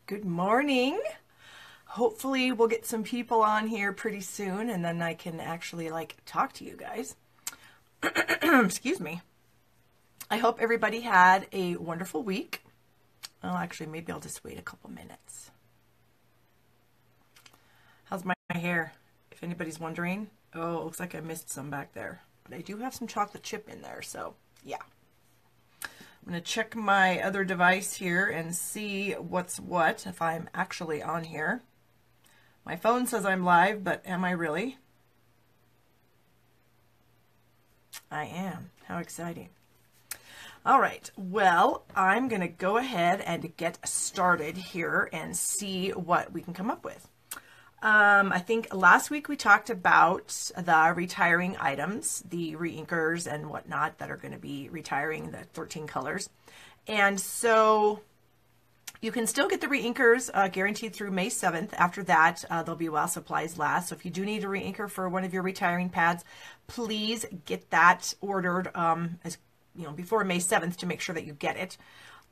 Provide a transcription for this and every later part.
Good morning. Hopefully we'll get some people on here pretty soon and then I can actually talk to you guys. Excuse me. I hope everybody had a wonderful week. Well, actually, maybe I'll just wait a couple minutes. How's my hair? If anybody's wondering. Oh, it looks like I missed some back there. But I do have some chocolate chip in there, so yeah. I'm going to check my other device here and see what's what, if I'm actually on here. My phone says I'm live, but am I really? I am. How exciting. All right, well, I'm going to go ahead and get started here and see what we can come up with. I think last week we talked about the retiring items, the re-inkers and whatnot that are going to be retiring, the 13 colors. And so you can still get the re-inkers guaranteed through May 7th. After that, they'll be while supplies last. So if you do need a re-inker for one of your retiring pads, please get that ordered before May 7th to make sure that you get it.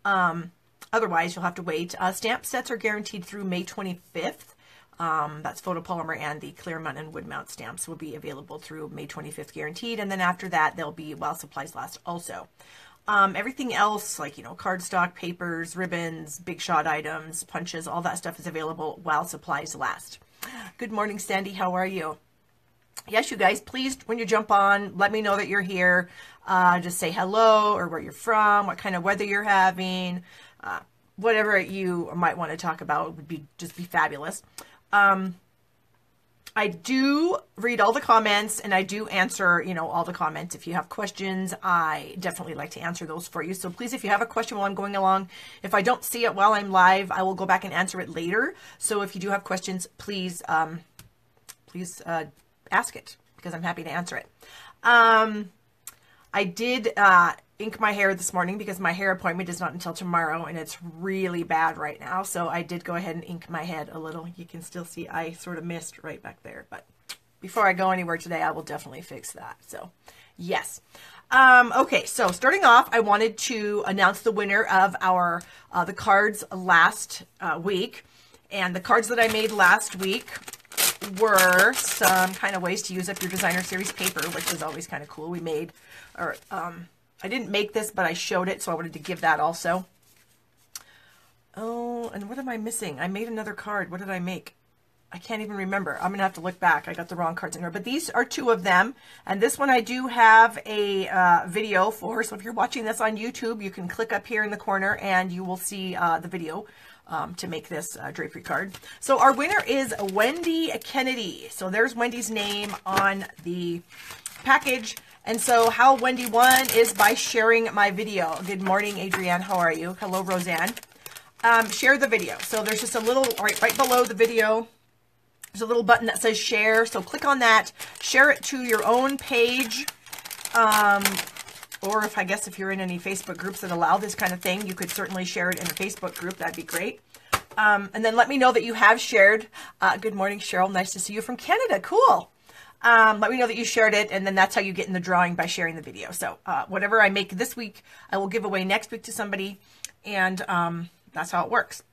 Otherwise, you'll have to wait. Stamp sets are guaranteed through May 25th. That's photopolymer, and the clear mount and wood mount stamps will be available through May 25th guaranteed. And then after that, they'll be while supplies last also. Everything else, like, cardstock, papers, ribbons, big shot items, punches, all that stuff is available while supplies last. Good morning, Sandy. How are you? Yes, you guys, please, when you jump on, let me know that you're here. Just say hello or where you're from, what kind of weather you're having, whatever you might want to talk about would just be fabulous. I do read all the comments and I do answer, all the comments. If you have questions, I definitely like to answer those for you. So please, if you have a question while I'm going along, if I don't see it while I'm live, I will go back and answer it later. So if you do have questions, please, ask it because I'm happy to answer it. I did ink my hair this morning because my hair appointment is not until tomorrow and it's really bad right now. So I did go ahead and ink my head a little. You can still see I sort of missed right back there, but before I go anywhere today, I will definitely fix that. So yes. Okay, so starting off, I wanted to announce the winner of our the cards last week. And the cards that I made last week were some kind of ways to use up your designer series paper, which is always kind of cool. I didn't make this, but I showed it, so I wanted to give that also. Oh, and what am I missing? I made another card. What did I make? I can't even remember. I'm going to have to look back. I got the wrong cards in here, but these are two of them. And this one I do have a video for, so if you're watching this on YouTube, you can click up here in the corner and you will see the video to make this drapery card. So our winner is Wendy Kennedy. So there's Wendy's name on the package. And so how Wendy won is by sharing my video. Good morning, Adrienne. How are you? Hello, Roseanne. Share the video. So there's just a little, right below the video, there's a little button that says share. So click on that, share it to your own page. Or if you're in any Facebook groups that allow this kind of thing, you could certainly share it in a Facebook group. That'd be great. And then let me know that you have shared. Good morning, Cheryl. Nice to see you from Canada. Cool. Let me know that you shared it, and then that's how you get in the drawing, by sharing the video. So whatever I make this week, I will give away next week to somebody, and that's how it works.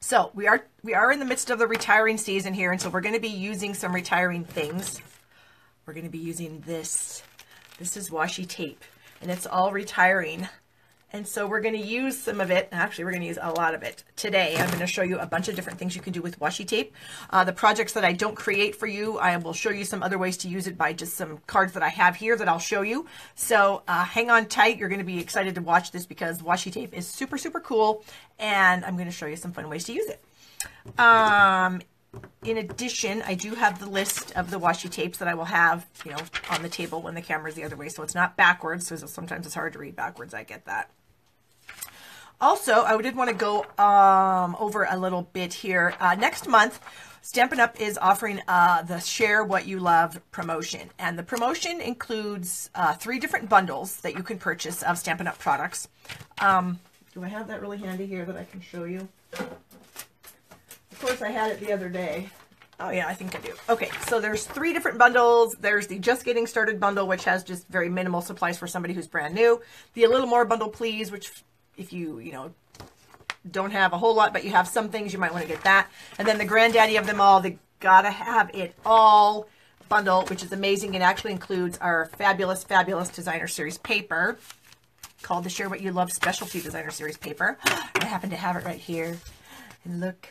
So we are in the midst of the retiring season here, and so we're going to be using some retiring things. We're going to be using this. This is washi tape, and it's all retiring. And so we're going to use some of it. Actually, we're going to use a lot of it today. I'm going to show you a bunch of different things you can do with washi tape. The projects that I don't create for you, I will show you some other ways to use it by just some cards that I have here that I'll show you. So hang on tight. You're going to be excited to watch this because washi tape is super, super cool. And I'm going to show you some fun ways to use it. In addition, I do have the list of the washi tapes that I will have, on the table when the camera's the other way. So it's not backwards. So sometimes it's hard to read backwards. I get that. Also, I did want to go over a little bit here. Next month, Stampin' Up! Is offering the Share What You Love promotion. And the promotion includes 3 different bundles that you can purchase of Stampin' Up! Products. Do I have that really handy here that I can show you? Of course, I had it the other day. Oh yeah, I think I do. Okay, so there's 3 different bundles. There's the Just Getting Started bundle, which has just very minimal supplies for somebody who's brand new. The A Little More bundle, please, which if you don't have a whole lot, but you have some things, you might want to get that. And then the granddaddy of them all, the Gotta Have It All bundle, which is amazing. It actually includes our fabulous, fabulous designer series paper called the Share What You Love Specialty Designer Series paper. I happen to have it right here. And look,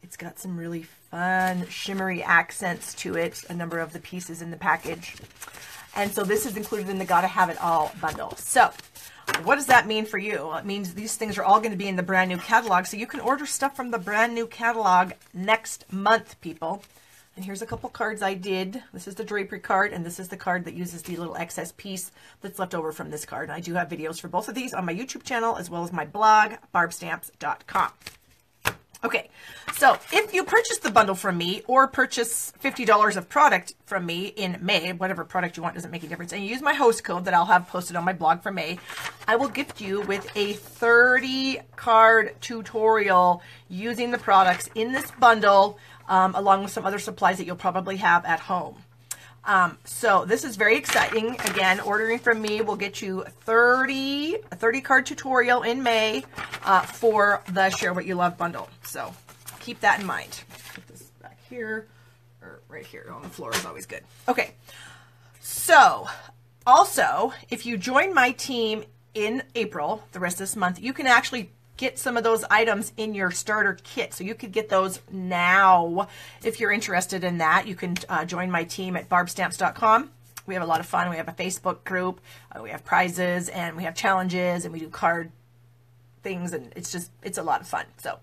it's got some really fun shimmery accents to it, a number of the pieces in the package. And so this is included in the Gotta Have It All bundle. So what does that mean for you? Well, it means these things are all going to be in the brand new catalog. So you can order stuff from the brand new catalog next month, people. And here's a couple cards I did. This is the drapery card, and this is the card that uses the little excess piece that's left over from this card. And I do have videos for both of these on my YouTube channel, as well as my blog, barbstamps.com. Okay, so if you purchase the bundle from me or purchase $50 of product from me in May, whatever product you want doesn't make a difference, and you use my host code that I'll have posted on my blog for May, I will gift you with a 30 card tutorial using the products in this bundle, along with some other supplies that you'll probably have at home. So this is very exciting. Again, ordering from me will get you a 30 card tutorial in May for the Share What You Love bundle. So keep that in mind. Put this back here, or right here on the floor is always good. Okay. So also, if you join my team in April, the rest of this month, you can actually get some of those items in your starter kit. So you could get those now if you're interested in that. You can join my team at barbstamps.com. We have a lot of fun. We have a Facebook group. We have prizes, and we have challenges, and we do card things, and it's a lot of fun. So,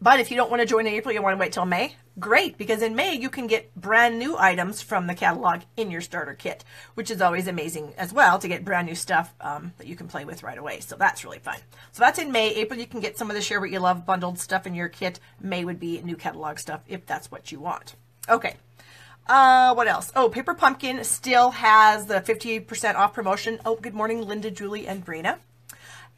but if you don't want to join in April, you want to wait till May, great, because in May you can get brand new items from the catalog in your starter kit, which is always amazing as well to get brand new stuff that you can play with right away. So that's really fun. So that's in May. April, you can get some of the Share What You Love bundled stuff in your kit. May would be new catalog stuff if that's what you want. Okay. What else? Oh, Paper Pumpkin still has the 50% off promotion. Oh, good morning, Linda, Julie, and Brina.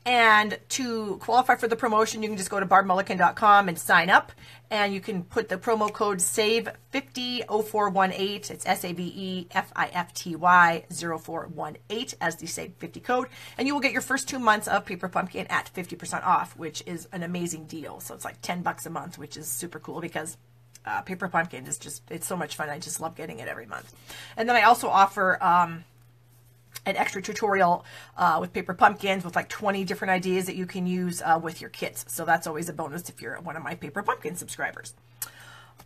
And to qualify for the promotion, you can just go to barbmullican.com and sign up. And you can put the promo code SAVE0418. It's SAVEFIFTY0418 as the SAVE50 code. And you will get your first 2 months of Paper Pumpkin at 50% off, which is an amazing deal. So it's like $10 a month, which is super cool because Paper Pumpkin is just, it's so much fun. I just love getting it every month. And then I also offer an extra tutorial with Paper Pumpkins with like 20 different ideas that you can use with your kits. So that's always a bonus if you're one of my Paper Pumpkin subscribers.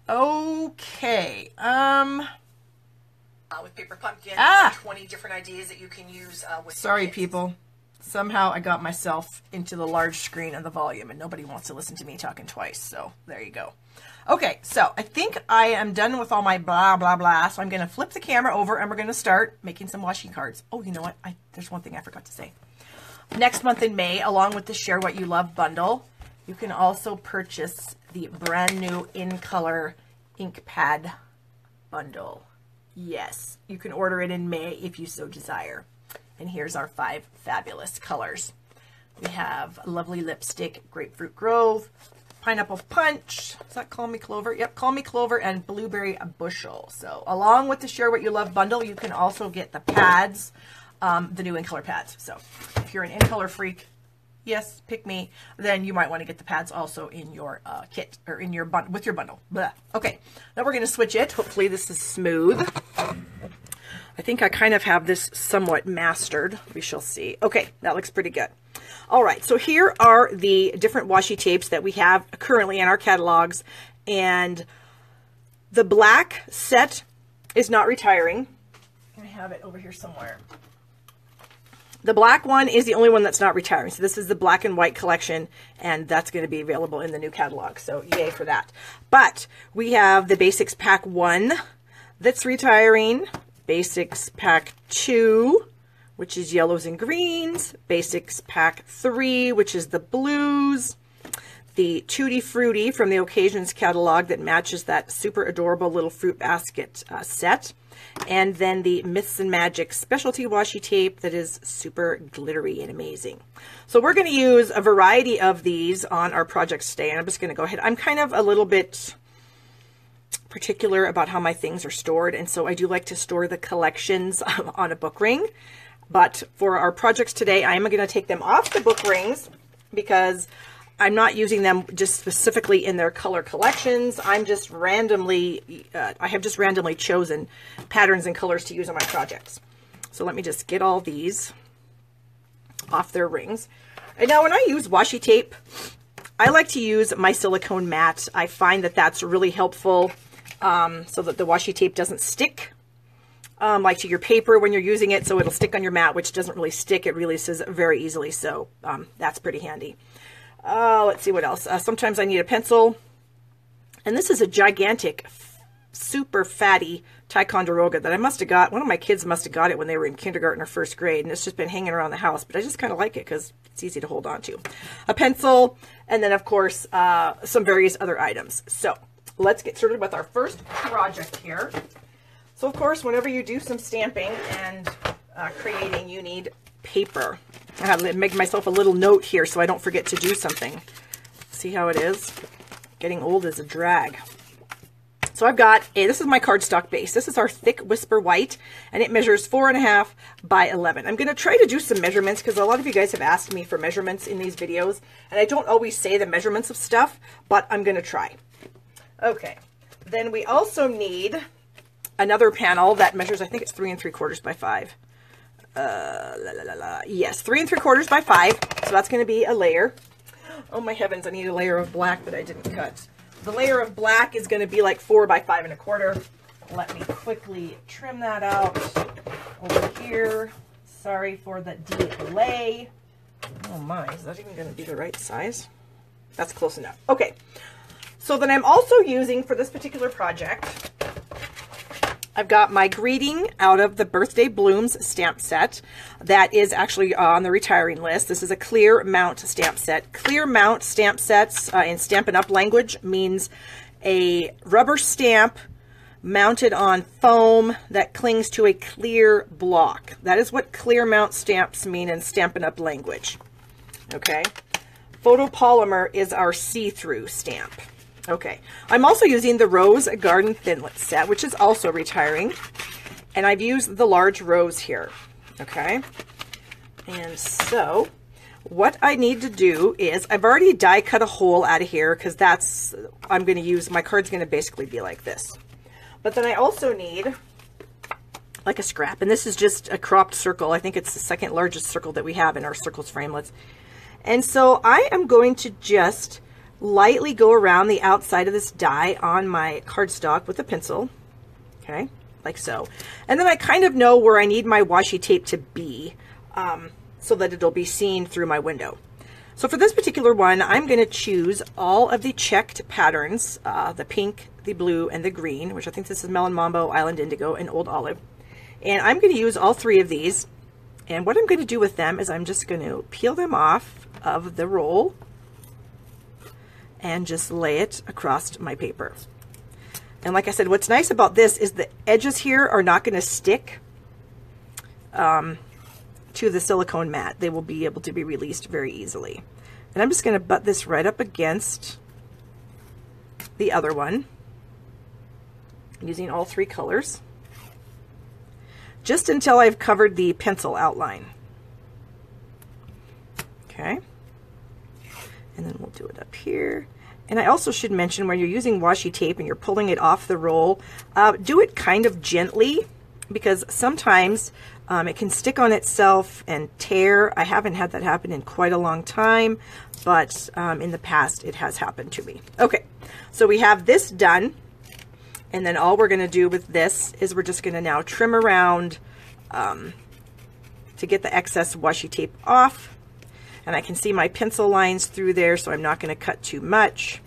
Okay. With Paper Pumpkins, like 20 different ideas that you can use with your kits. People. Somehow I got myself into the large screen and the volume, and nobody wants to listen to me talking twice. So there you go. Okay, so I think I am done with all my blah, blah, blah. So I'm going to flip the camera over, and we're going to start making some washi cards. Oh, you know what? There's one thing I forgot to say. Next month in May, along with the Share What You Love bundle, you can also purchase the brand new In Color ink pad bundle. Yes, you can order it in May if you so desire. And here's our 5 fabulous colors. We have Lovely Lipstick, Grapefruit Grove, Pineapple Punch, is that Call Me Clover? Yep, Call Me Clover, and Blueberry Bushel. So along with the Share What You Love bundle, you can also get the pads, the new In Color pads. So if you're an In Color freak, yes, pick me, then you might want to get the pads also in your kit, or in your with your bundle. Blah. Okay, now we're going to switch it. Hopefully this is smooth. I think I kind of have this somewhat mastered. We shall see. Okay, that looks pretty good. All right, so here are the different washi tapes that we have currently in our catalogs. And the black set is not retiring. I have it over here somewhere. The black one is the only one that's not retiring. So this is the black and white collection, and that's going to be available in the new catalog. So yay for that. But we have the Basics Pack 1 that's retiring. Basics Pack 2, which is yellows and greens. Basics Pack 3, which is the blues. The Tutti Frutti from the Occasions catalog that matches that super adorable little fruit basket set. And then the Myths and Magic specialty washi tape that is super glittery and amazing. So we're going to use a variety of these on our projects today. And I'm just going to go ahead. I'm kind of a little bit particular about how my things are stored, and so I do like to store the collections on a book ring. But for our projects today, I am going to take them off the book rings because I'm not using them just specifically in their color collections. I'm just randomly, I have just randomly chosen patterns and colors to use on my projects. So let me just get all these off their rings. And now when I use washi tape, I like to use my silicone mat. I find that that's really helpful so that the washi tape doesn't stick like to your paper when you're using it. So it'll stick on your mat, which doesn't really stick. It releases very easily. So that's pretty handy. Let's see what else. Sometimes I need a pencil. And this is a gigantic, super fatty Ticonderoga that I must have got. One of my kids must have got it when they were in kindergarten or first grade. And it's just been hanging around the house. But I just kind of like it because it's easy to hold on to. A pencil. And then, of course, some various other items. So let's get started with our first project here. So, of course, whenever you do some stamping and creating, you need paper. I have to make myself a little note here so I don't forget to do something. See how it is? Getting old is a drag. So I've got this is my cardstock base. This is our thick Whisper White, and it measures 4.5 by 11. I'm going to try to do some measurements because a lot of you guys have asked me for measurements in these videos, and I don't always say the measurements of stuff, but I'm going to try. Okay, then we also need another panel that measures, I think it's 3 3/4 by 5. Yes, 3 3/4 by 5. So that's going to be a layer. Oh my heavens, I need a layer of black that I didn't cut. The layer of black is going to be like 4 by 5 1/4. Let me quickly trim that out over here. Sorry for the delay. Oh my, is that even going to be the right size? That's close enough. Okay, so then I'm also using for this particular project, I've got my greeting out of the Birthday Blooms stamp set that is actually on the retiring list. This is a clear mount stamp set. Clear mount stamp sets in Stampin' Up! Language means a rubber stamp mounted on foam that clings to a clear block. That is what clear mount stamps mean in Stampin' Up! Language. Okay. Photopolymer is our see-through stamp. Okay, I'm also using the Rose Garden Thinlet set, which is also retiring, and I've used the large rose here, okay? And so what I need to do is, I've already die cut a hole out of here because that's, I'm going to use, my card's going to basically be like this. But then I also need like a scrap, and this is just a cropped circle. I think it's the second largest circle that we have in our circles framelits. And so I am going to just lightly go around the outside of this die on my cardstock with a pencil, okay, like so. And then I kind of know where I need my washi tape to be so that it'll be seen through my window. So for this particular one, I'm going to choose all of the checked patterns, the pink, the blue, and the green, which I think this is Melon Mambo, Island Indigo, and Old Olive. And I'm going to use all 3 of these. And what I'm going to do with them is I'm just going to peel them off of the roll and just lay it across my paper. And like I said, what's nice about this is the edges here are not going to stick to the silicone mat. They will be able to be released very easily. And I'm just going to butt this right up against the other one using all 3 colors just until I've covered the pencil outline. Okay. And then we'll do it up here. And I also should mention when you're using washi tape and you're pulling it off the roll, do it kind of gently because sometimes it can stick on itself and tear. I haven't had that happen in quite a long time, but in the past it has happened to me. Okay, so we have this done. And then all we're going to do with this is we're just going to now trim around to get the excess washi tape off. And I can see my pencil lines through there, so I'm not going to cut too much.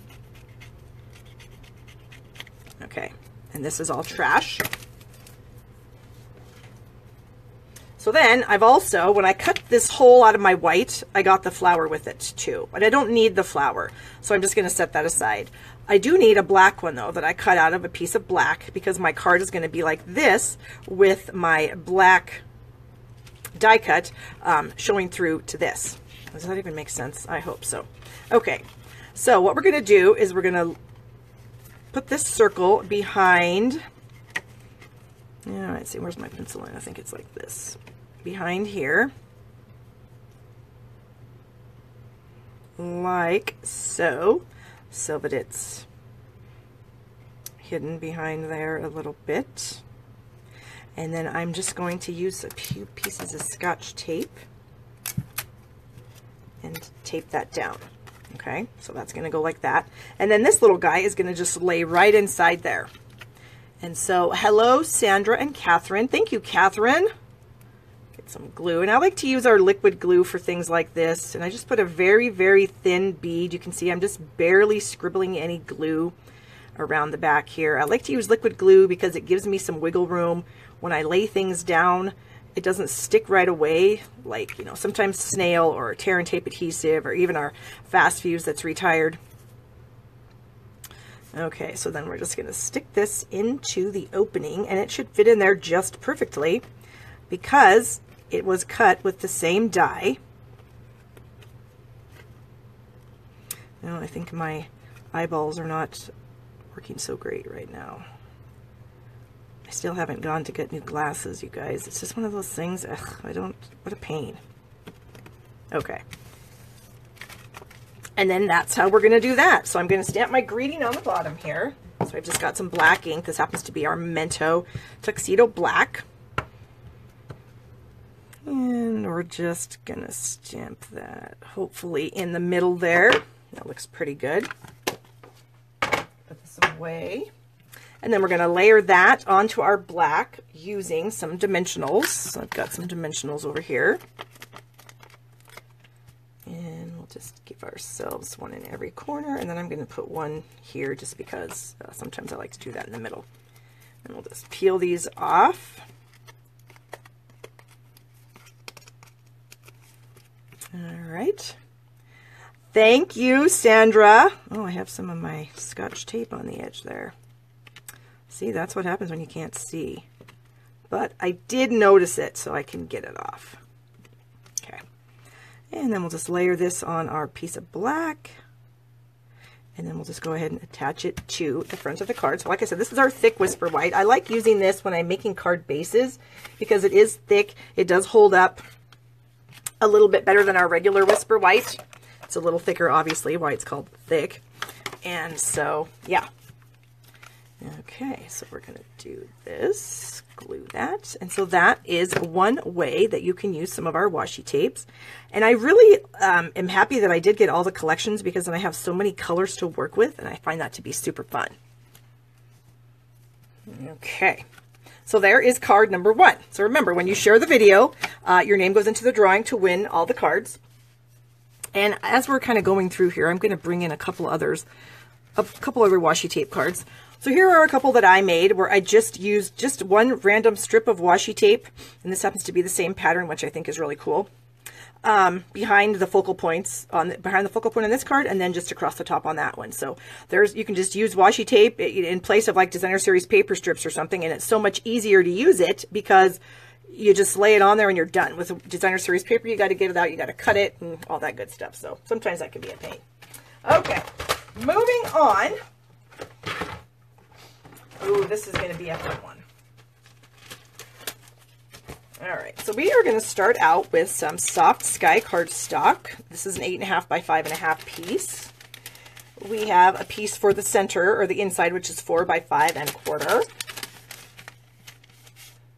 Okay, and this is all trash. So then I've also, when I cut this hole out of my white, I got the flower with it too. But I don't need the flower, so I'm just going to set that aside. I do need a black one though that I cut out of a piece of black because my card is going to be like this with my black die cut showing through to this. Does that even make sense? I hope so. Okay, so what we're going to do is we're going to put this circle behind, yeah, let's see, where's my pencil line? I think it's like this. Behind here. like so, so that it's hidden behind there a little bit. And then I'm just going to use a few pieces of Scotch tape and tape that down. Okay, so that's going to go like that. And then this little guy is going to just lay right inside there. And so, hello, Sandra and Catherine. Thank you, Catherine. Get some glue. And I like to use our liquid glue for things like this. And I just put a very, very thin bead. You can see I'm just barely scribbling any glue around the back here. I like to use liquid glue because it gives me some wiggle room. When I lay things down, it doesn't stick right away, like, you know, sometimes snail or tear and tape adhesive or even our fast fuse that's retired. Okay, so then we're just going to stick this into the opening, and it should fit in there just perfectly because it was cut with the same die. Now I think my eyeballs are not working so great right now. I still haven't gone to get new glasses, you guys. It's just one of those things. Ugh, what a pain. Okay. And then that's how we're going to do that. So I'm going to stamp my greeting on the bottom here. So I've just got some black ink. This happens to be our Mento Tuxedo Black. And we're just going to stamp that hopefully in the middle there. That looks pretty good. Put this away. And then we're going to layer that onto our black using some dimensionals. So I've got some dimensionals over here. And we'll just give ourselves one in every corner. And then I'm going to put one here just because sometimes I like to do that in the middle. And we'll just peel these off. All right. Thank you, Sandra. Oh, I have some of my Scotch tape on the edge there. See, that's what happens when you can't see. But I did notice it, so I can get it off. Okay. And then we'll just layer this on our piece of black. And then we'll just go ahead and attach it to the front of the card. So like I said, this is our thick Whisper White. I like using this when I'm making card bases because it is thick. It does hold up a little bit better than our regular Whisper White. It's a little thicker, obviously, why it's called thick. And so, yeah. Okay, so we're going to do this, glue that. And so that is one way that you can use some of our washi tapes. And I really am happy that I did get all the collections because then I have so many colors to work with, and I find that to be super fun. Okay, so there is card number 1. So remember, when you share the video, your name goes into the drawing to win all the cards. And as we're kind of going through here, I'm going to bring in a couple other washi tape cards. So here are a couple that I made where I just used just one random strip of washi tape, and this happens to be the same pattern, which I think is really cool, behind the focal points behind the focal point on this card, and then just across the top on that one. So you can just use washi tape in place of like Designer Series paper strips or something, and it's so much easier to use it because you just lay it on there and you're done. With Designer Series paper, you got to get it out, you got to cut it, and all that good stuff. So sometimes that can be a pain. Okay, moving on. Ooh, this is going to be a fun one. All right, so we are going to start out with some Soft Sky cardstock. This is an 8.5 by 5.5 piece. We have a piece for the center, or the inside, which is 4 by 5.25.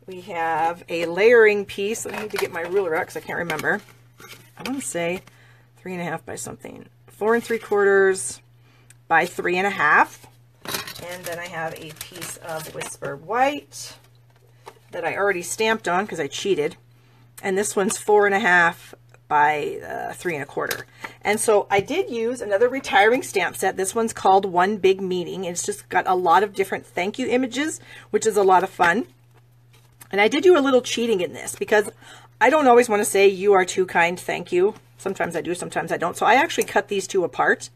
We have a layering piece. I need to get my ruler out because I can't remember. I want to say 3.5 by something. 4 3/4 by 3.5. And then I have a piece of Whisper White that I already stamped on because I cheated. And this one's 4.5 by 3.25. And so I did use another retiring stamp set. This one's called One Big Meeting. It's just got a lot of different thank you images, which is a lot of fun. And I did do a little cheating in this because I don't always want to say you are too kind, thank you. Sometimes I do, sometimes I don't. So I actually cut these two apart,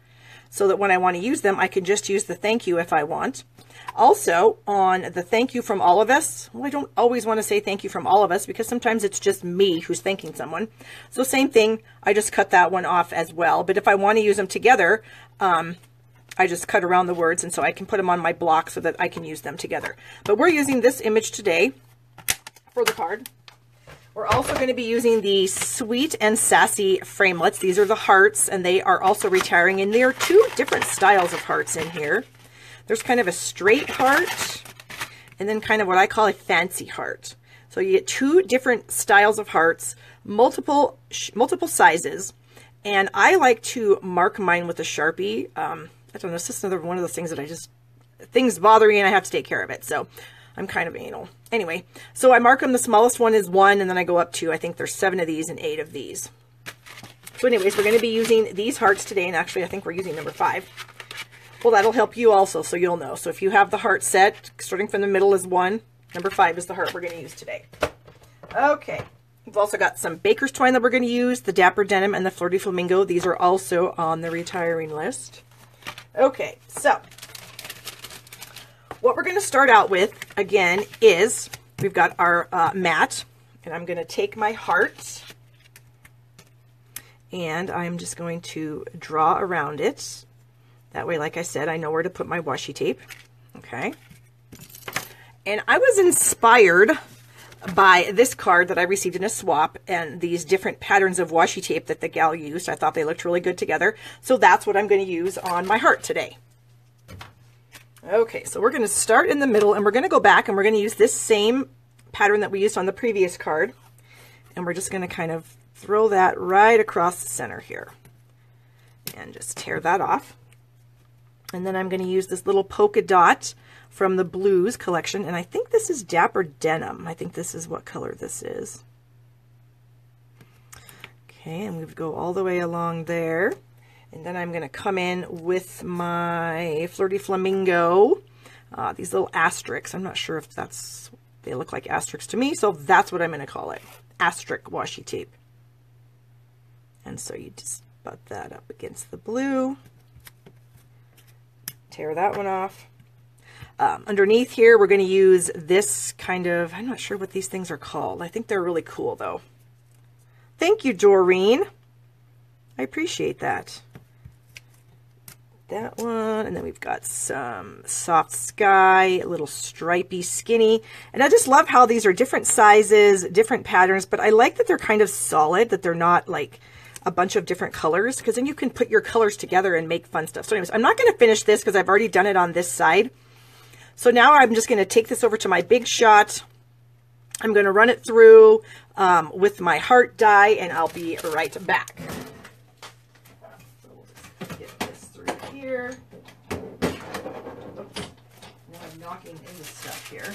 so that when I want to use them, I can just use the thank you if I want. Also, on the thank you from all of us, well, I don't always want to say thank you from all of us because sometimes it's just me who's thanking someone. So same thing, I just cut that one off as well. But if I want to use them together, I just cut around the words, and so I can put them on my block so that I can use them together. But we're using this image today for the card. We're also going to be using the Sweet and Sassy framelits. These are the hearts, and they are also retiring, and there are two different styles of hearts in here. There's kind of a straight heart, and then kind of what I call a fancy heart. So you get two different styles of hearts, multiple sizes, and I like to mark mine with a Sharpie. I don't know, it's just another one of those things that things bother me and I have to take care of it. So I'm kind of anal. Anyway, so I mark them. The smallest one is 1, and then I go up to, I think there's 7 of these and 8 of these. So anyways, we're going to be using these hearts today, and actually I think we're using number 5. Well, that'll help you also, so you'll know. So if you have the heart set, starting from the middle is 1, number 5 is the heart we're going to use today. Okay, we've also got some baker's twine that we're going to use, the Dapper Denim and the Flirty Flamingo. These are also on the retiring list. Okay, so what we're going to start out with, again, is we've got our mat, and I'm going to take my heart, and I'm just going to draw around it. That way, like I said, I know where to put my washi tape. Okay. And I was inspired by this card that I received in a swap and these different patterns of washi tape that the gal used. I thought they looked really good together. So that's what I'm going to use on my heart today. Okay, so we're going to start in the middle, and we're going to go back, and we're going to use this same pattern that we used on the previous card. And we're just going to kind of throw that right across the center here. And just tear that off. And then I'm going to use this little polka dot from the Blues collection. And I think this is Dapper Denim. I think this is what color this is. Okay, and we go all the way along there. And then I'm going to come in with my Flirty Flamingo. These little asterisks. I'm not sure if they look like asterisks to me. So that's what I'm going to call it. Asterisk washi tape. And so you just butt that up against the blue. Tear that one off. Underneath here, we're going to use this kind of, I'm not sure what these things are called. I think they're really cool though. Thank you, Doreen. I appreciate that. That one, and then we've got some soft sky, a little stripy skinny, and I just love how these are different sizes, different patterns, but I like that they're kind of solid, that they're not like a bunch of different colors, because then you can put your colors together and make fun stuff. So anyways, I'm not going to finish this because I've already done it on this side. So now I'm just going to take this over to my Big Shot. I'm going to run it through with my heart die, and I'll be right back. Here. Oops. Now I'm knocking into stuff here.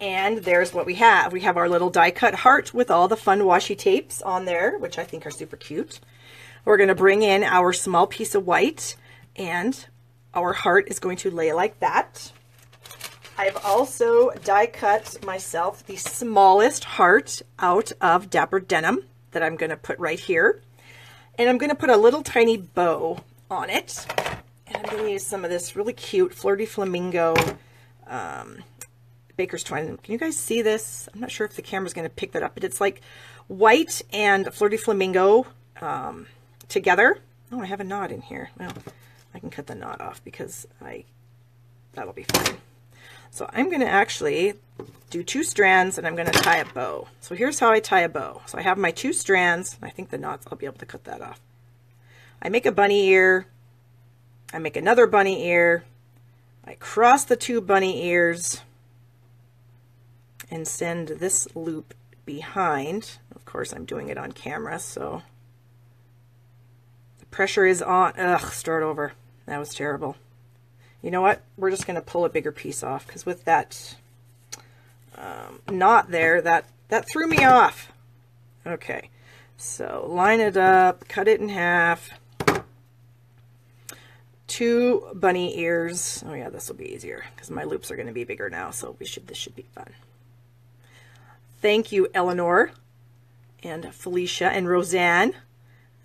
And there's what we have. We have our little die cut heart with all the fun washi tapes on there, which I think are super cute. We're going to bring in our small piece of white, and our heart is going to lay like that. I've also die cut myself the smallest heart out of Dapper Denim that I'm going to put right here. And I'm going to put a little tiny bow on it, and I'm going to use some of this really cute Flirty Flamingo baker's twine. Can you guys see this? I'm not sure if the camera's going to pick that up, but it's like white and Flirty Flamingo together. Oh, I have a knot in here. Well, I can cut the knot off because that'll be fine. So I'm going to actually do 2 strands, and I'm going to tie a bow. So here's how I tie a bow. So I have my 2 strands. I think the knots, I'll be able to cut that off. I make a bunny ear, I make another bunny ear, I cross the 2 bunny ears, and send this loop behind. Of course, I'm doing it on camera, so the pressure is on. Ugh, start over. That was terrible. You know what? We're just going to pull a bigger piece off, because with that knot there, that threw me off. Okay, so line it up, cut it in half. 2 bunny ears. Oh yeah, this will be easier because my loops are going to be bigger now, so this should be fun. Thank you, Eleanor and Felicia and Roseanne.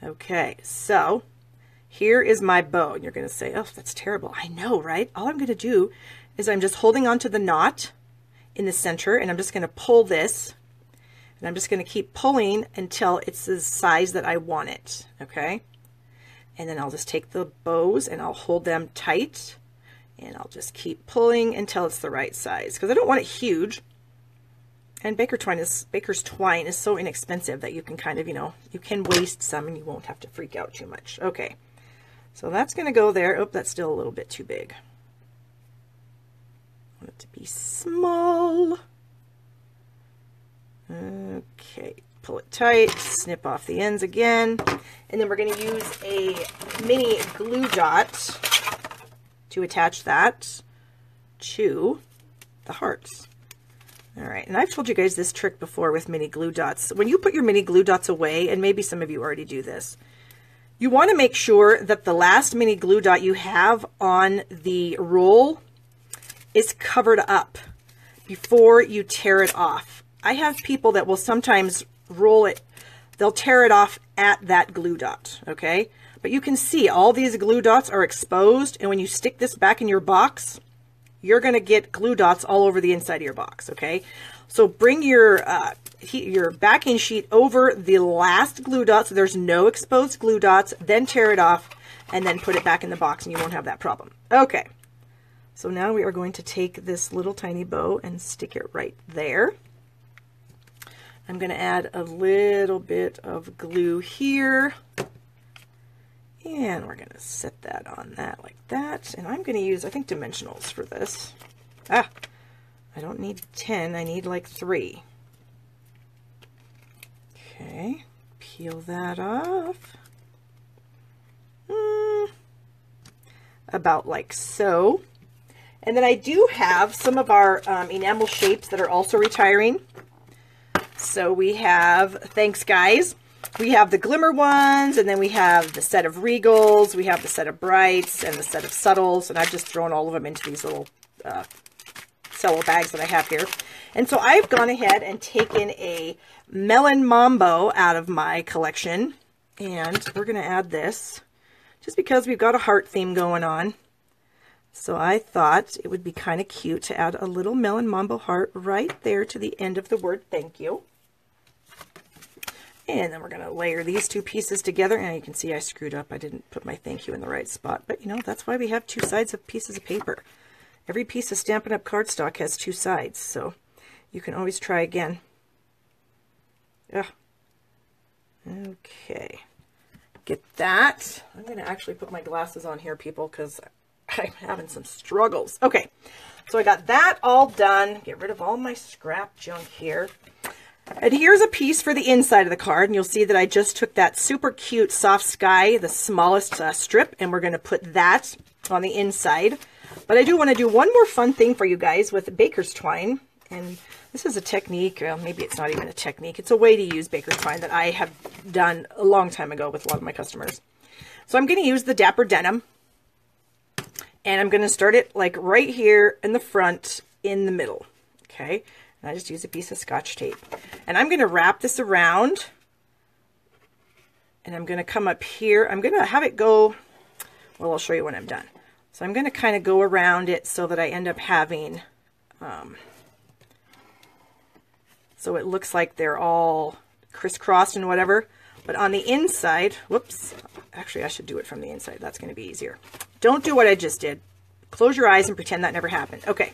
Okay, so here is my bow, and you're going to say, oh, that's terrible. I know, right? All I'm going to do is I'm just holding onto the knot in the center, and I'm just going to pull this, and I'm just going to keep pulling until it's the size that I want it. Okay. And then I'll just take the bows and I'll hold them tight, and I'll just keep pulling until it's the right size, because I don't want it huge And baker's twine is so inexpensive that you can kind of, you can waste some and you won't have to freak out too much. Okay, so that's going to go there. Oh, that's still a little bit too big. I want it to be small. Okay, pull it tight, snip off the ends again, and then we're going to use a mini glue dot to attach that to the hearts. All right, and I've told you guys this trick before with mini glue dots. When you put your mini glue dots away, and maybe some of you already do this, you want to make sure that the last mini glue dot you have on the roll is covered up before you tear it off. I have people that will sometimes roll it, they'll tear it off at that glue dot, okay? But you can see all these glue dots are exposed, and when you stick this back in your box, you're going to get glue dots all over the inside of your box, okay? So bring your backing sheet over the last glue dot so there's no exposed glue dots, then tear it off, and then put it back in the box, and you won't have that problem. Okay, so now we are going to take this little tiny bow and stick it right there. I'm going to add a little bit of glue here. And we're going to set that on that like that. And I'm going to use, I think, dimensionals for this. I don't need 10. I need like 3. Okay. Peel that off. About like so. And then I do have some of our enamel shapes that are also retiring. So we have, thanks guys. We have the glimmer ones, and then we have the set of regals, we have the set of brights, and the set of subtles, and I've just thrown all of them into these little cello bags that I have here. And so I've gone ahead and taken a melon mambo out of my collection, and we're going to add this, just because we've got a heart theme going on. So I thought it would be kind of cute to add a little melon mambo heart right there to the end of the word thank you. And then we're going to layer these two pieces together. And you can see I screwed up. I didn't put my thank you in the right spot. But, that's why we have 2 sides of pieces of paper. Every piece of Stampin' Up! Cardstock has 2 sides. So you can always try again. Okay. Get that. I'm going to actually put my glasses on here, people, because I'm having some struggles. Okay. So I got that all done. Get rid of all my scrap junk here. And here's a piece for the inside of the card, and you'll see that I just took that super cute soft sky, the smallest strip, and we're going to put that on the inside. But I do want to do one more fun thing for you guys with baker's twine, and this is a technique, well, maybe it's not even a technique, it's a way to use baker's twine that I have done a long time ago with a lot of my customers. So I'm going to use the Dapper Denim, and I'm going to start it like right here in the front, in the middle, okay? And I just use a piece of Scotch tape. And I'm going to wrap this around. And I'm going to come up here. I'm going to have it go, well, I'll show you when I'm done. So I'm going to kind of go around it so that I end up having, so it looks like they're all crisscrossed and whatever. But on the inside, whoops, actually I should do it from the inside. That's going to be easier. Don't do what I just did. Close your eyes and pretend that never happened. Okay.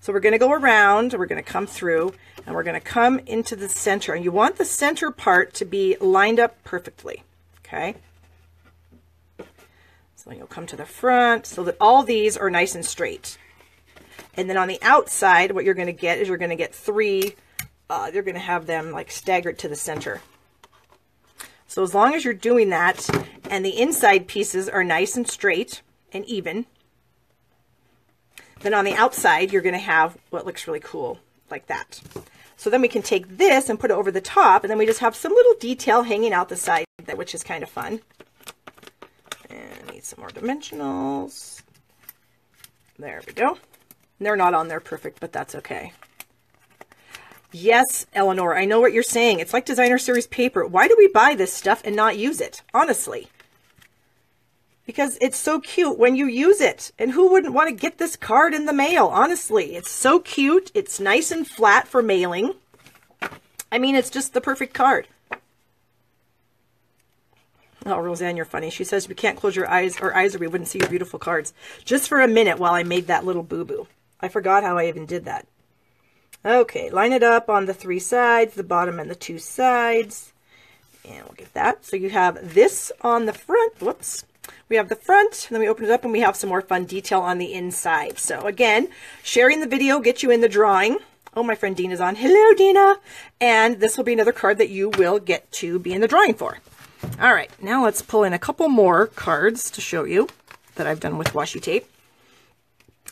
So we're going to go around, we're going to come through, and we're going to come into the center. And you want the center part to be lined up perfectly, okay? So you'll come to the front so that all these are nice and straight. And then on the outside, what you're going to get is you're going to get 3, you're going to have them like staggered to the center. So as long as you're doing that, and the inside pieces are nice and straight and even, then on the outside, you're going to have what looks really cool, like that. So then we can take this and put it over the top, and then we just have some little detail hanging out the side, which is kind of fun. And I need some more dimensionals. There we go. They're not on there perfect, but that's okay. Yes, Eleanor, I know what you're saying. It's like designer series paper. Why do we buy this stuff and not use it? Honestly. Because it's so cute when you use it. And who wouldn't want to get this card in the mail? Honestly, it's so cute. It's nice and flat for mailing. I mean, it's just the perfect card. Oh, Roseanne, you're funny. She says we can't close your eyes or we wouldn't see your beautiful cards. Just for a minute while I made that little boo-boo. I forgot how I even did that. Okay, line it up on the 3 sides, the bottom and the 2 sides. And we'll get that. So you have this on the front. Whoops. We have the front, and then we open it up and we have some more fun detail on the inside. So again, sharing the video gets you in the drawing. Oh, my friend Dina's on. Hello, Dina. And this will be another card that you will get to be in the drawing for. All right, now let's pull in a couple more cards to show you that I've done with washi tape.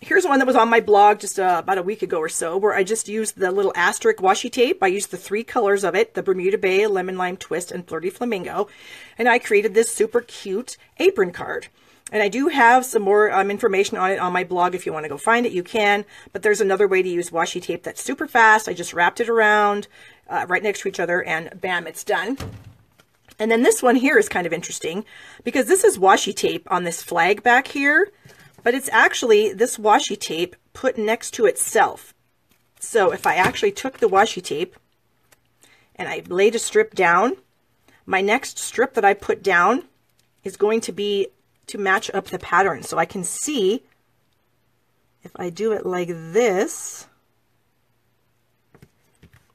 Here's one that was on my blog just about a week ago or so, where I just used the little asterisk washi tape. I used the 3 colors of it, the Bermuda Bay, Lemon Lime Twist, and Flirty Flamingo. And I created this super cute apron card. And I do have some more information on it on my blog. If you want to go find it, you can. But there's another way to use washi tape that's super fast. I just wrapped it around right next to each other, and bam, it's done. And then this one here is kind of interesting, because this is washi tape on this flag back here. But it's actually this washi tape put next to itself. So if I actually took the washi tape and I laid a strip down, my next strip that I put down is going to be to match up the pattern. So I can see if I do it like this,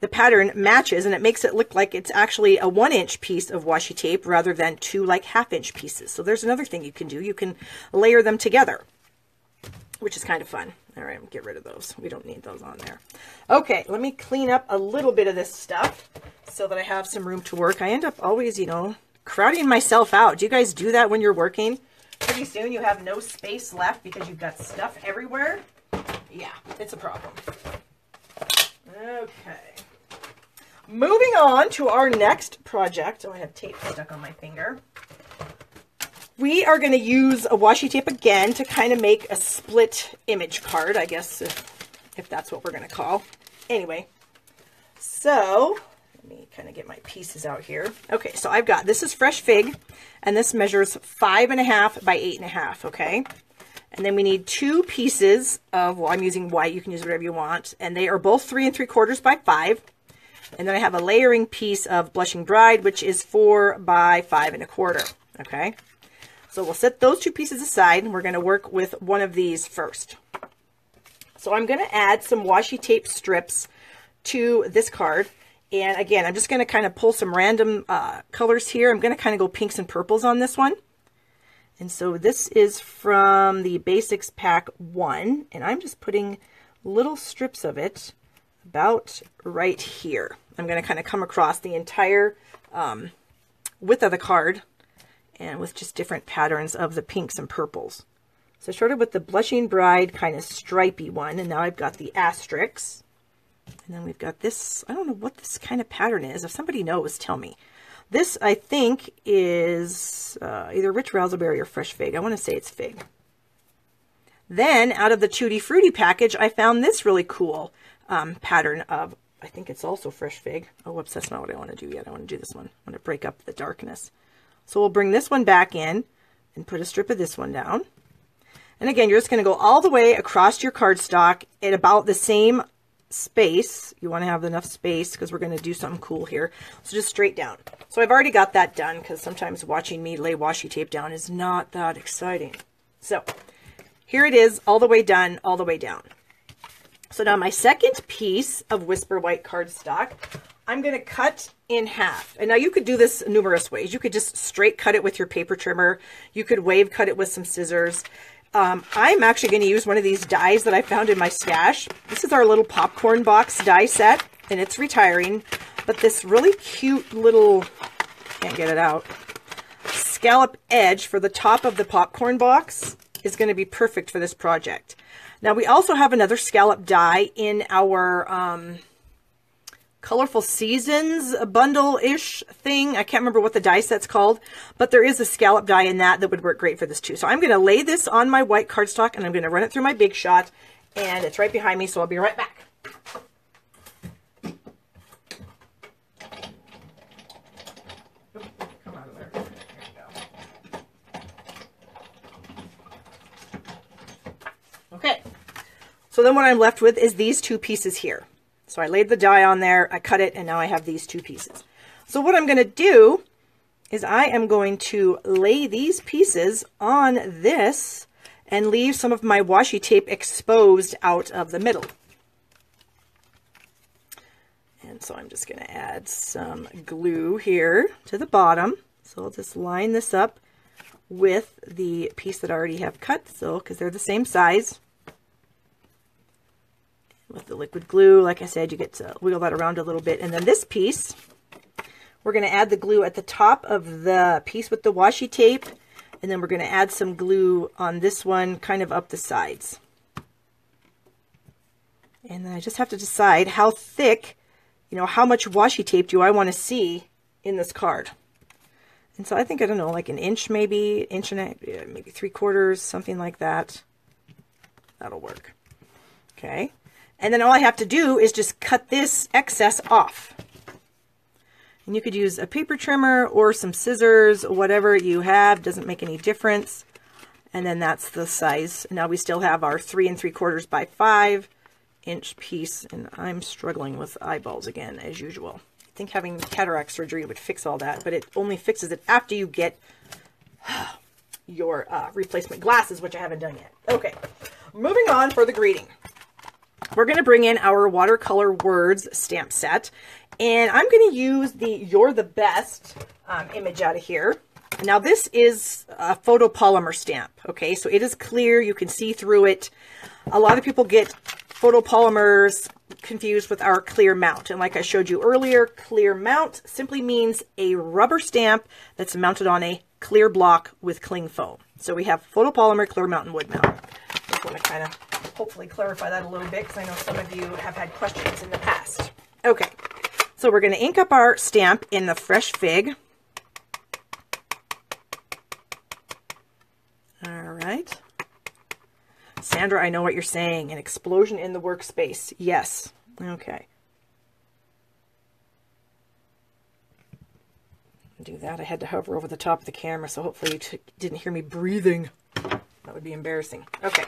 the pattern matches, and it makes it look like it's actually a 1-inch piece of washi tape rather than 2 like 1/2-inch pieces. So there's another thing you can do. You can layer them together, which is kind of fun. All right, get rid of those. We don't need those on there. Okay, let me clean up a little bit of this stuff so that I have some room to work. I end up always, you know, crowding myself out. Do you guys do that when you're working? Pretty soon you have no space left because you've got stuff everywhere. Yeah, it's a problem. Okay. Moving on to our next project. Oh, I have tape stuck on my finger. We are going to use a washi tape again to kind of make a split image card, I guess, if that's what we're going to call. Anyway, so let me kind of get my pieces out here. Okay, so I've got, this is fresh fig, and this measures 5.5 by 8.5, okay? And then we need 2 pieces of, well, I'm using white, you can use whatever you want, and they are both 3 3/4 by 5. And then I have a layering piece of Blushing Bride, which is 4 by 5 1/4, okay? So we'll set those 2 pieces aside, and we're going to work with one of these first. So I'm going to add some washi tape strips to this card. And again, I'm just going to kind of pull some random colors here. I'm going to kind of go pinks and purples on this one. And so this is from the Basics Pack 1. And I'm just putting little strips of it about right here. I'm going to kind of come across the entire width of the card, and with just different patterns of the pinks and purples. So I started with the Blushing Bride kind of stripey one, and now I've got the asterisks. And then we've got this, I don't know what this kind of pattern is. If somebody knows, tell me. This, I think, is either Rich Raspberry or Fresh Fig. I want to say it's Fig. Then, out of the Tutti Frutti package, I found this really cool pattern of, I think it's also Fresh Fig. Oh, whoops, that's not what I want to do yet. I want to do this one. I want to break up the darkness. So we'll bring this one back in and put a strip of this one down. And again, you're just going to go all the way across your cardstock at about the same space. You want to have enough space because we're going to do something cool here. So just straight down. So I've already got that done because sometimes watching me lay washi tape down is not that exciting. So here it is, all the way done, all the way down. So now my second piece of Whisper White cardstock, I'm going to cut in half. And now you could do this numerous ways. You could just straight cut it with your paper trimmer. You could wave cut it with some scissors. I'm actually going to use one of these dies that I found in my stash. This is our little popcorn box die set, and it's retiring. But this really cute little, can't get it out, scallop edge for the top of the popcorn box is going to be perfect for this project. Now we also have another scallop die in our Colorful Seasons bundle-ish thing. I can't remember what the die set's called, but there is a scallop die in that that would work great for this too. So I'm going to lay this on my white cardstock, and I'm going to run it through my Big Shot, and it's right behind me, so I'll be right back. Come out of there. There you go. Okay, so then what I'm left with is these 2 pieces here. So I laid the die on there, I cut it, and now I have these 2 pieces. So what I'm going to do is I am going to lay these pieces on this and leave some of my washi tape exposed out of the middle. And so I'm just going to add some glue here to the bottom. So I'll just line this up with the piece that I already have cut, so because they're the same size. With the liquid glue, like I said, you get to wiggle that around a little bit. And then this piece, we're going to add the glue at the top of the piece with the washi tape. And then we're going to add some glue on this one, kind of up the sides. And then I just have to decide how thick, you know, how much washi tape do I want to see in this card. And so I think, I don't know, like an inch maybe, inch and a, maybe 3/4, something like that. That'll work. Okay. And then all I have to do is just cut this excess off. And you could use a paper trimmer or some scissors, whatever you have, doesn't make any difference. And then that's the size. Now we still have our 3 3/4 by 5 inch piece, and I'm struggling with eyeballs again, as usual. I think having cataract surgery would fix all that, but it only fixes it after you get your replacement glasses, which I haven't done yet. Okay, moving on for the greeting. We're going to bring in our watercolor words stamp set, and I'm going to use the You're the Best image out of here. Now this is a photopolymer stamp, okay, so it is clear, you can see through it. A lot of people get photopolymers confused with our clear mount, and like I showed you earlier, clear mount simply means a rubber stamp that's mounted on a clear block with cling foam. So we have photopolymer, clear mount, and wood mount. Just want to kind of hopefully clarify that a little bit, because I know some of you have had questions in the past. Okay, so we're going to ink up our stamp in the Fresh Fig. All right. Sandra, I know what you're saying. An explosion in the workspace. Yes. Okay. Do that. I had to hover over the top of the camera, so hopefully you didn't hear me breathing. That would be embarrassing. Okay.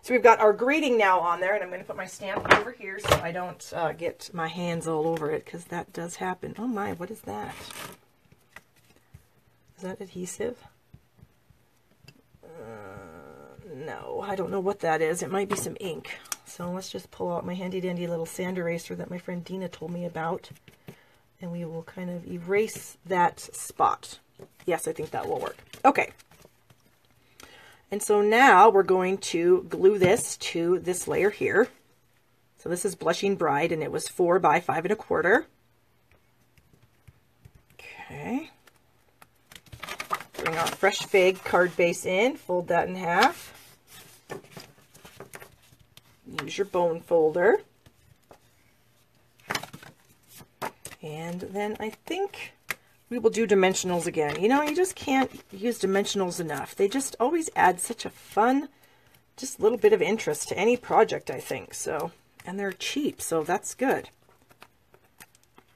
So we've got our greeting now on there, and I'm going to put my stamp over here so I don't get my hands all over it, because that does happen. Oh my, what is that? Is that adhesive? No, I don't know what that is. It might be some ink. So let's just pull out my handy dandy little sand eraser that my friend Dina told me about, and we will kind of erase that spot. Yes, I think that will work. Okay. And so now we're going to glue this to this layer here. So this is Blushing Bride, and it was 4 by 5 1/4. Okay. Bring our Fresh Fig card base in, fold that in half. Use your bone folder. And then I think we will do dimensionals again. You know, you just can't use dimensionals enough. They just always add such a fun, just little bit of interest to any project, I think. So, and they're cheap, so that's good.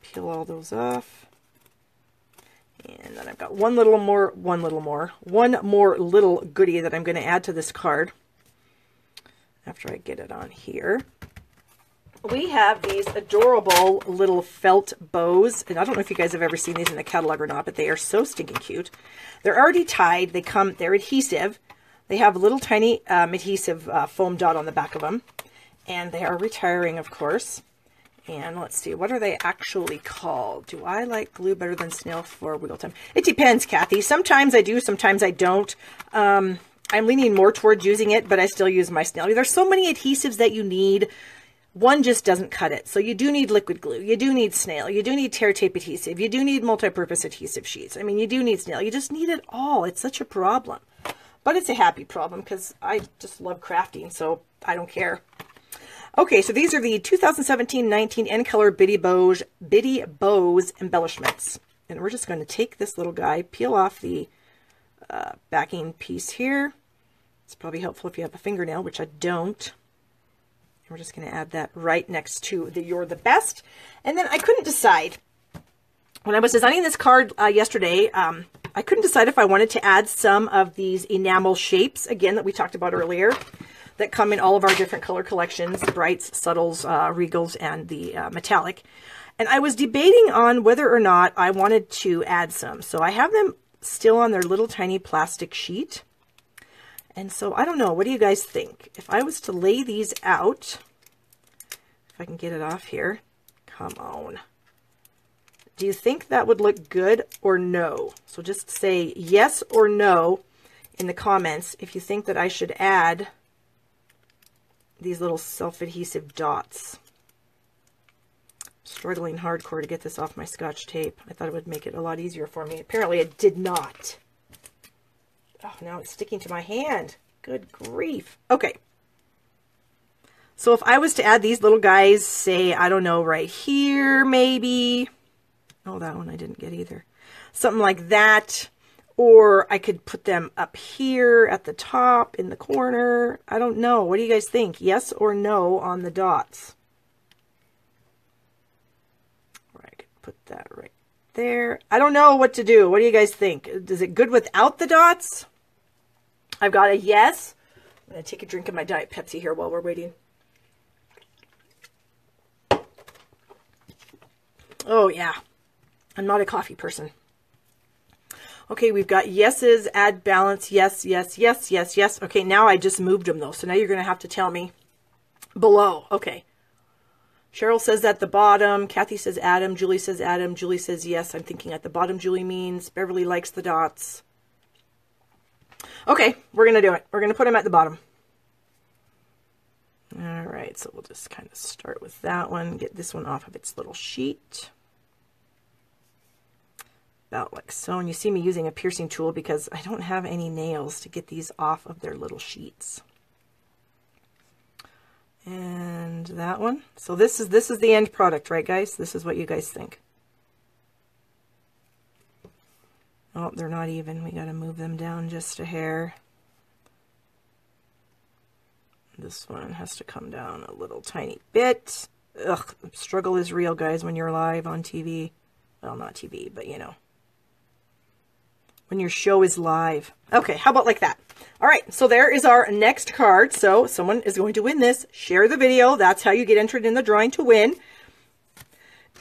Peel all those off. And then I've got one more little goodie that I'm going to add to this card after I get it on here. We have these adorable little felt bows, and I don't know if you guys have ever seen these in the catalog or not, but they are so stinking cute. They're already tied. They're adhesive. They have a little tiny adhesive foam dot on the back of them, and they are retiring, of course. And let's see, what are they actually called? Do I like glue better than snail for wiggle time? It depends, Kathy. Sometimes I do, sometimes I don't. I'm leaning more towards using it, but I still use my snail. There's so many adhesives that you need. One just doesn't cut it. So you do need liquid glue. You do need snail. You do need tear tape adhesive. You do need multi-purpose adhesive sheets. I mean, you do need snail. You just need it all. It's such a problem. But it's a happy problem because I just love crafting, so I don't care. Okay, so these are the 2017-19 N Color Bitty Bows embellishments. And we're just going to take this little guy, peel off the backing piece here. It's probably helpful if you have a fingernail, which I don't. And we're just going to add that right next to the You're the Best. And then I couldn't decide. When I was designing this card yesterday, I couldn't decide if I wanted to add some of these enamel shapes, again, that we talked about earlier, that come in all of our different color collections, the Brights, Subtles, Regals, and the Metallic. And I was debating on whether or not I wanted to add some. So I have them still on their little tiny plastic sheet. And so I don't know, what do you guys think? If I was to lay these out, if I can get it off here, Come on. Do you think that would look good or no? So just say yes or no in the comments if you think that I should add these little self-adhesive dots. Struggling hardcore to get this off my Scotch tape. I thought it would make it a lot easier for me. Apparently it did not. Oh, now it's sticking to my hand. Good grief. Okay. So if I was to add these little guys, say, I don't know, right here, maybe. Oh, that one I didn't get either. Something like that. Or I could put them up here at the top in the corner. I don't know. What do you guys think? Yes or no on the dots? Or I could put that right there. I don't know what to do. What do you guys think? Is it good without the dots? I've got a yes. I'm going to take a drink of my Diet Pepsi here while we're waiting. Oh, yeah. I'm not a coffee person. Okay, we've got yeses, add balance, yes, yes, yes, yes, yes. Okay, now I just moved them, though, so now you're going to have to tell me below. Okay. Cheryl says at the bottom. Kathy says Adam. Julie says Adam. Julie says yes. I'm thinking at the bottom Julie means. Beverly likes the dots. Okay, we're going to do it. We're going to put them at the bottom. All right, so we'll just kind of start with that one. Get this one off of its little sheet. About like so. And you see me using a piercing tool because I don't have any nails to get these off of their little sheets. And that one. So this is the end product, right, guys? This is what you guys think. Oh, they're not even. We got to move them down just a hair. This one has to come down a little tiny bit. Ugh, the struggle is real, guys, when you're live on TV. Well, not TV, but you know. When your show is live. Okay, how about like that? All right, so there is our next card. So someone is going to win this. Share the video. That's how you get entered in the drawing to win.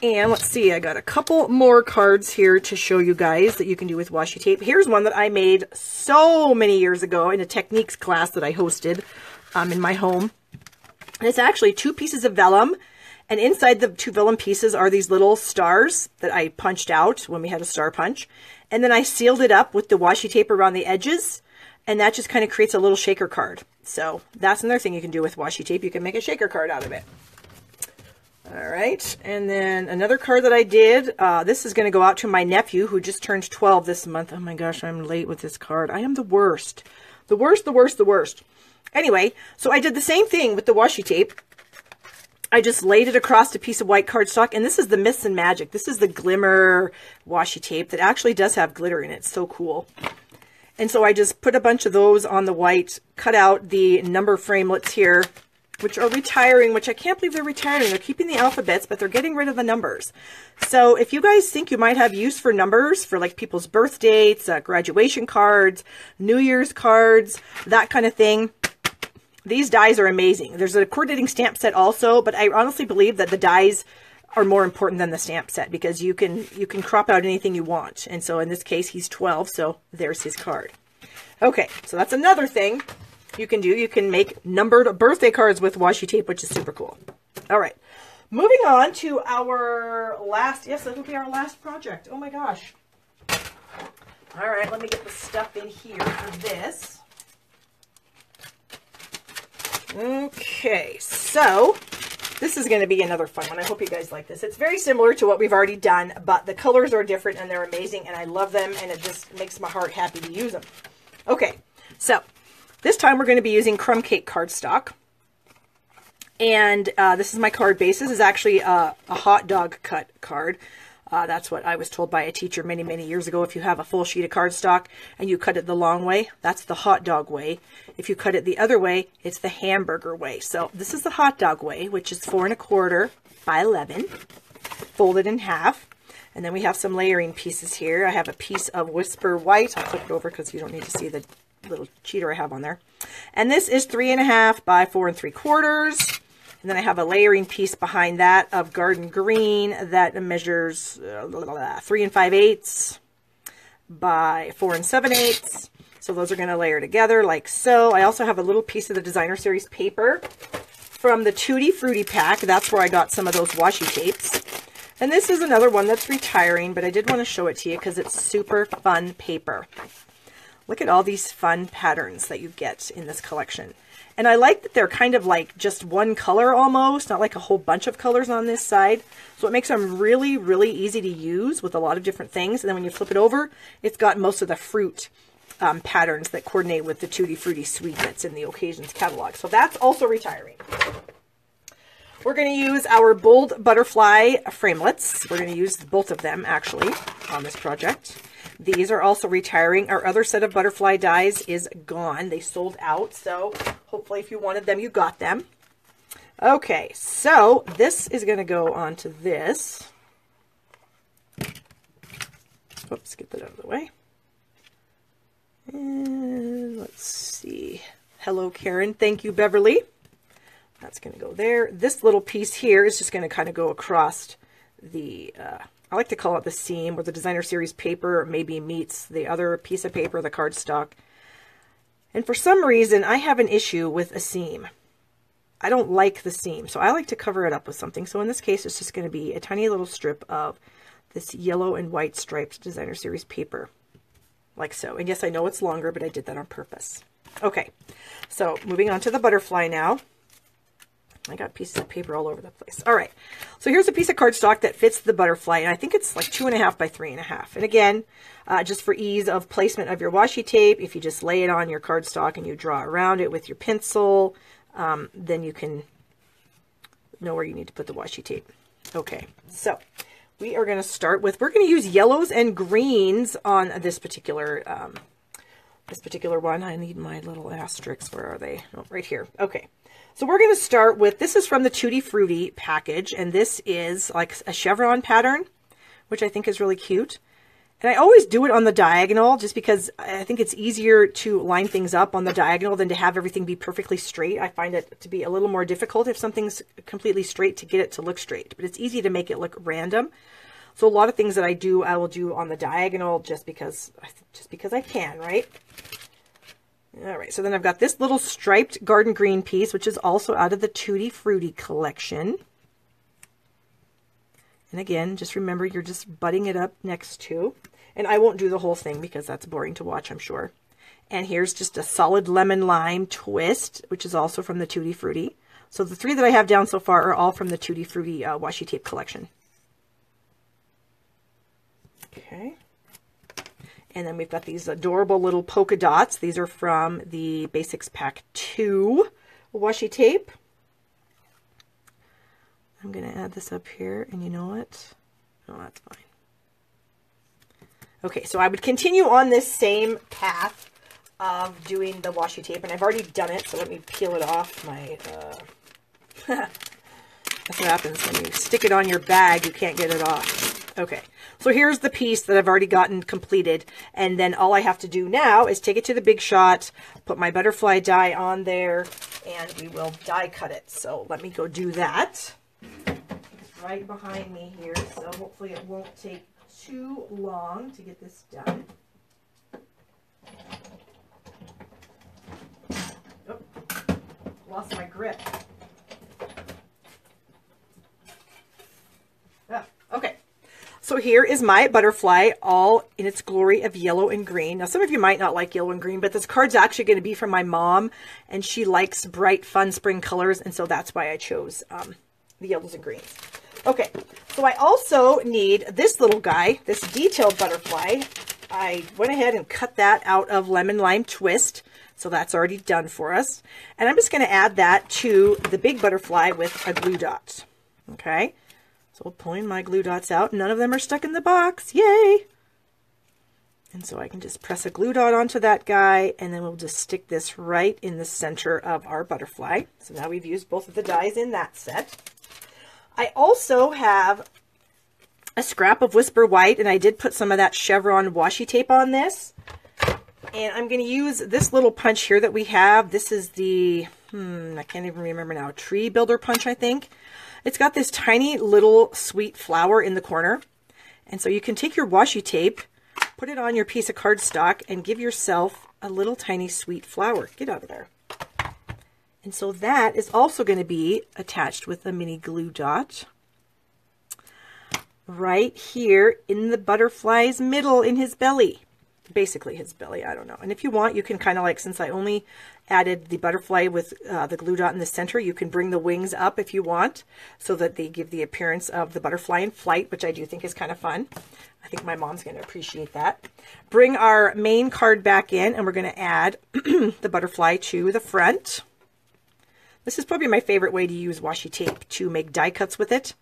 And let's see, I got a couple more cards here to show you guys that you can do with washi tape. Here's one that I made so many years ago in a techniques class that I hosted in my home. And it's actually 2 pieces of vellum. And inside the 2 vellum pieces are these little stars that I punched out when we had a star punch. And then I sealed it up with the washi tape around the edges. And that just kind of creates a little shaker card. So that's another thing you can do with washi tape. You can make a shaker card out of it. All right. And then another card that I did. This is going to go out to my nephew who just turned 12 this month. Oh my gosh, I'm late with this card. I am the worst. The worst, the worst, the worst. Anyway, so I did the same thing with the washi tape. I just laid it across a piece of white cardstock, and this is the Myths and Magic. This is the glimmer washi tape that actually does have glitter in it. It's so cool. And so I just put a bunch of those on the white, cut out the number framelits here, which are retiring, which I can't believe they're retiring. They're keeping the alphabets, but they're getting rid of the numbers. So if you guys think you might have use for numbers for like people's birth dates, graduation cards, New Year's cards, that kind of thing, these dies are amazing. There's a coordinating stamp set also, but I honestly believe that the dies are more important than the stamp set because you can crop out anything you want. And so in this case, he's 12, so there's his card. Okay, so that's another thing you can do. You can make numbered birthday cards with washi tape, which is super cool. All right, moving on to our last, yes, it'll be our last project. Oh my gosh. All right, let me get the stuff in here for this. Okay, so this is going to be another fun one. I hope you guys like this. It's very similar to what we've already done, but the colors are different and they're amazing and I love them and it just makes my heart happy to use them. Okay, so this time we're going to be using crumb cake cardstock. And this is my card base. This is actually a hot dog cut card. That's what I was told by a teacher many, many years ago. If you have a full sheet of cardstock and you cut it the long way, that's the hot dog way. If you cut it the other way, it's the hamburger way. So this is the hot dog way, which is 4 1/4 by 11, folded in half. And then we have some layering pieces here. I have a piece of Whisper White. I'll flip it over because you don't need to see the little cheater I have on there. And this is 3 1/2 by 4 3/4. And then I have a layering piece behind that of Garden Green that measures 3 5/8 by 4 7/8. So those are going to layer together like so. I also have a little piece of the Designer Series paper from the Tutti Frutti pack. That's where I got some of those washi tapes. And this is another one that's retiring, but I did want to show it to you because it's super fun paper. Look at all these fun patterns that you get in this collection. And I like that they're kind of like just one color almost, not like a whole bunch of colors on this side. So it makes them really, really easy to use with a lot of different things. And then when you flip it over, it's got most of the fruit patterns that coordinate with the Tutti Frutti suite that's in the Occasions catalog. So that's also retiring. We're going to use our Bold Butterfly framelits. We're going to use both of them actually on this project. These are also retiring. Our other set of butterfly dies is gone. They sold out, so hopefully if you wanted them, you got them. Okay, so this is going to go onto this. Oops, get that out of the way. And let's see. Hello, Karen. Thank you, Beverly. That's going to go there. This little piece here is just going to kind of go across the... I like to call it the seam, where the designer series paper maybe meets the other piece of paper, the cardstock. And for some reason, I have an issue with a seam. I don't like the seam, so I like to cover it up with something. So in this case, it's just going to be a tiny little strip of this yellow and white striped designer series paper, like so. And yes, I know it's longer, but I did that on purpose. Okay, so moving on to the butterfly now. I got pieces of paper all over the place. All right, so here's a piece of cardstock that fits the butterfly, and I think it's like 2.5 by 3.5. And again, just for ease of placement of your washi tape, if you just lay it on your cardstock and you draw around it with your pencil, then you can know where you need to put the washi tape. Okay, so we are going to start with, we're going to use yellows and greens on this particular one. I need my little asterisks. Where are they? Oh, right here. Okay. So we're going to start with, this is from the Tutti Frutti package, and this is like a chevron pattern, which I think is really cute. And I always do it on the diagonal just because I think it's easier to line things up on the diagonal than to have everything be perfectly straight. I find it to be a little more difficult if something's completely straight to get it to look straight, but it's easy to make it look random. So a lot of things that I will do on the diagonal just because I can, right? All right, so then I've got this little striped garden green piece, which is also out of the Tutti Frutti collection. And again, just remember you're just butting it up next to, and I won't do the whole thing because that's boring to watch, I'm sure. And here's just a solid lemon lime twist, which is also from the Tutti Frutti. So the three that I have down so far are all from the Tutti Frutti washi tape collection. Okay. And then we've got these adorable little polka dots. These are from the Basics Pack 2 washi tape. I'm going to add this up here, and you know what? Oh, that's fine. Okay, so I would continue on this same path of doing the washi tape, and I've already done it, so let me peel it off my... That's what happens when you stick it on your bag, you can't get it off. Okay, so here's the piece that I've already gotten completed, and then all I have to do now is take it to the Big Shot, put my butterfly die on there, and we will die cut it. So let me go do that. It's right behind me here, so hopefully it won't take too long to get this done. Oh, lost my grip. Okay, so here is my butterfly all in its glory of yellow and green. Now, some of you might not like yellow and green, but this card's actually going to be from my mom, and she likes bright, fun spring colors, and so that's why I chose the yellows and greens. Okay, so I also need this little guy, this detailed butterfly. I went ahead and cut that out of Lemon Lime Twist, so that's already done for us. And I'm just going to add that to the big butterfly with a glue dot. Okay. So pulling my glue dots out, none of them are stuck in the box, yay! And so I can just press a glue dot onto that guy, and then we'll just stick this right in the center of our butterfly. So now we've used both of the dies in that set. I also have a scrap of Whisper White, and I did put some of that chevron washi tape on this. And I'm going to use this little punch here that we have. This is the, I can't even remember now, Tree Builder punch, I think. It's got this tiny little sweet flower in the corner. And so you can take your washi tape, put it on your piece of cardstock, and give yourself a little tiny sweet flower. Get out of there. And so that is also going to be attached with a mini glue dot right here in the butterfly's middle, in his belly. Basically his belly, I don't know. And if you want, you can kind of like, since I only added the butterfly with the glue dot in the center, you can bring the wings up if you want, so that they give the appearance of the butterfly in flight, which I do think is kind of fun. I think my mom's going to appreciate that. Bring our main card back in, and we're going to add the butterfly to the front. This is probably my favorite way to use washi tape, to make die cuts with it.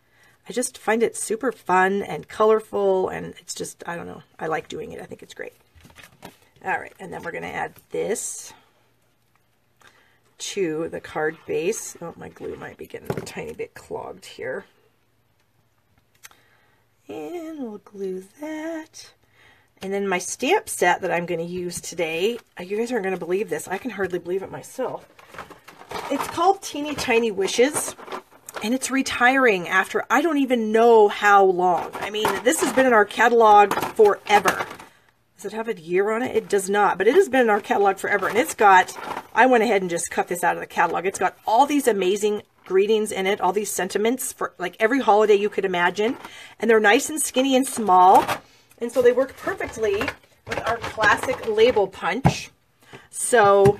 I just find it super fun and colorful, and it's just, I don't know, I like doing it. I think it's great. All right, and then we're going to add this to the card base. Oh, my glue might be getting a tiny bit clogged here. And we'll glue that. And then my stamp set that I'm going to use today, you guys aren't going to believe this. I can hardly believe it myself. It's called Teeny Tiny Wishes, and it's retiring after I don't even know how long. I mean, this has been in our catalog forever. Does it have a year on it? It does not, but it has been in our catalog forever. And it's got, I went ahead and just cut this out of the catalog. It's got all these amazing greetings in it, all these sentiments for like every holiday you could imagine. And they're nice and skinny and small. And so they work perfectly with our classic label punch. So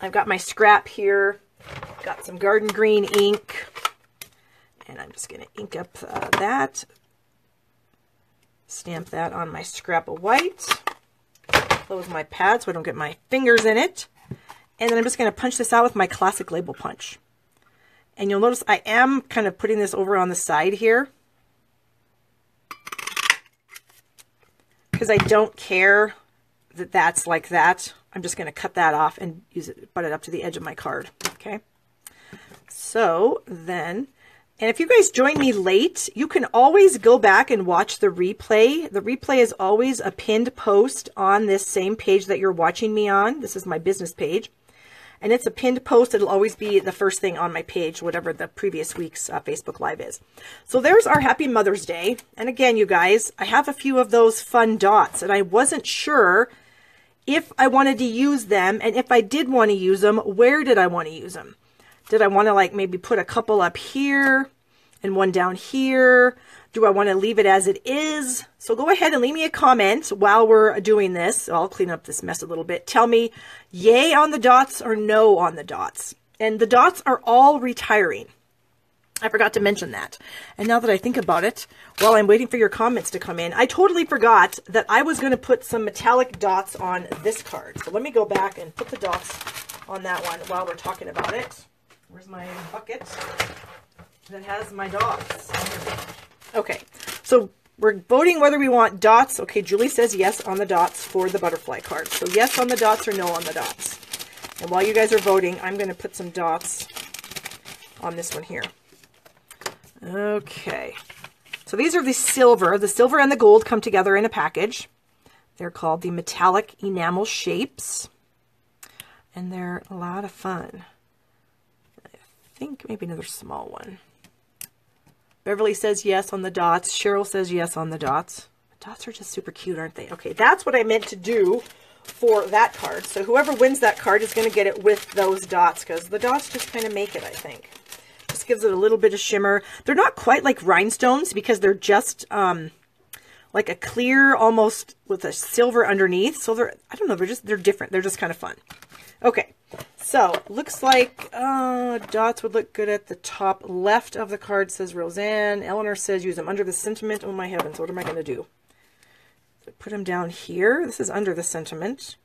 I've got my scrap here, got some garden green ink, and I'm just going to ink up that. Stamp that on my scrap of white. Close my pad so I don't get my fingers in it. And then I'm just going to punch this out with my classic label punch. And you'll notice I am kind of putting this over on the side here, because I don't care that that's like that. I'm just going to cut that off and use it, butt it up to the edge of my card. Okay. So then, and if you guys join me late, you can always go back and watch the replay. The replay is always a pinned post on this same page that you're watching me on. This is my business page. And it's a pinned post. It'll always be the first thing on my page, whatever the previous week's Facebook Live is. So there's our Happy Mother's Day. And again, you guys, I have a few of those fun dots, and I wasn't sure if I wanted to use them. And if I did want to use them, where did I want to use them? Did I want to like maybe put a couple up here and one down here? Do I want to leave it as it is? So go ahead and leave me a comment while we're doing this. I'll clean up this mess a little bit. Tell me yay on the dots or no on the dots. And the dots are all retiring. I forgot to mention that. And now that I think about it, while I'm waiting for your comments to come in, I totally forgot that I was going to put some metallic dots on this card. So let me go back and put the dots on that one while we're talking about it. Where's my bucket that has my dots? Okay, so we're voting whether we want dots. Okay, Julie says yes on the dots for the butterfly card. So yes on the dots or no on the dots. And while you guys are voting, I'm going to put some dots on this one here. Okay, so these are the silver. The silver and the gold come together in a package. They're called the metallic enamel shapes, and they're a lot of fun. I think maybe another small one. Beverly says yes on the dots. Cheryl says yes on the dots. The dots are just super cute, aren't they? Okay, that's what I meant to do for that card. So whoever wins that card is going to get it with those dots, because the dots just kind of make it, I think. Just gives it a little bit of shimmer. They're not quite like rhinestones because they're just like a clear, almost with a silver underneath. So they're, I don't know, they're different. They're just kind of fun. Okay, so looks like dots would look good at the top left of the card, says Roseanne. Eleanor says use them under the sentiment. Oh my heavens, what am I going to do? So put them down here. This is under the sentiment.